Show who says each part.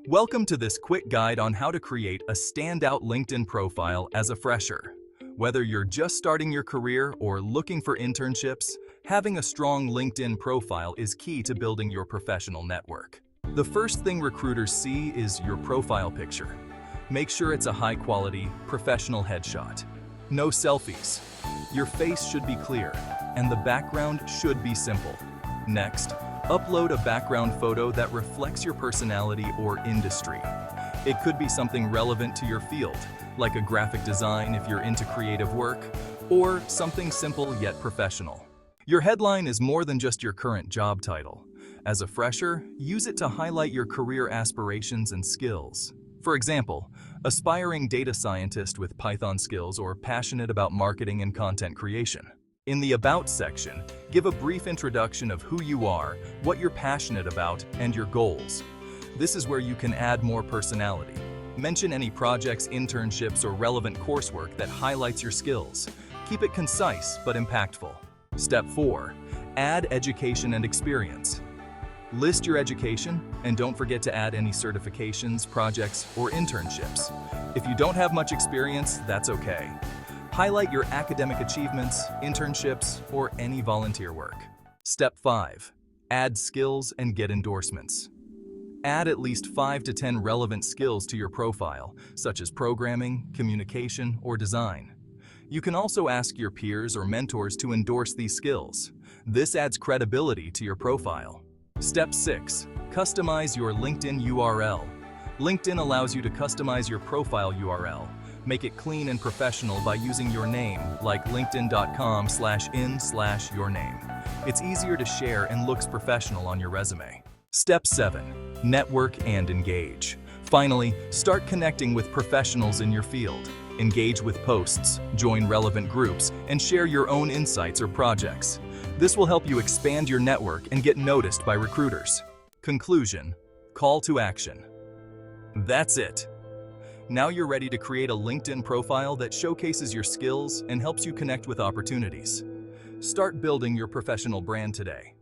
Speaker 1: Welcome to this quick guide on how to create a standout LinkedIn profile as a fresher. Whether you're just starting your career or looking for internships, having a strong LinkedIn profile is key to building your professional network. The first thing recruiters see is your profile picture. Make sure it's a high-quality, professional headshot. No selfies. Your face should be clear, and the background should be simple. Next, upload a background photo that reflects your personality or industry. It could be something relevant to your field, like a graphic design if you're into creative work, or something simple yet professional. Your headline is more than just your current job title. As a fresher, use it to highlight your career aspirations and skills. For example, aspiring data scientist with Python skills or passionate about marketing and content creation. In the About section, give a brief introduction of who you are, what you're passionate about, and your goals. This is where you can add more personality. Mention any projects, internships, or relevant coursework that highlights your skills. Keep it concise but impactful. Step 4. Add education and experience. List your education, and don't forget to add any certifications, projects, or internships. If you don't have much experience, that's okay. Highlight your academic achievements, internships, or any volunteer work. Step 5. Add skills and get endorsements. Add at least 5 to 10 relevant skills to your profile, such as programming, communication, or design. You can also ask your peers or mentors to endorse these skills. This adds credibility to your profile. Step 6. Customize your LinkedIn URL. LinkedIn allows you to customize your profile URL. Make it clean and professional by using your name, like linkedin.com/in/yourname. It's easier to share and looks professional on your resume. Step 7. Network and engage. Finally, start connecting with professionals in your field. Engage with posts, join relevant groups, and share your own insights or projects. This will help you expand your network and get noticed by recruiters. Conclusion. Call to action. That's it. Now you're ready to create a LinkedIn profile that showcases your skills and helps you connect with opportunities. Start building your professional brand today.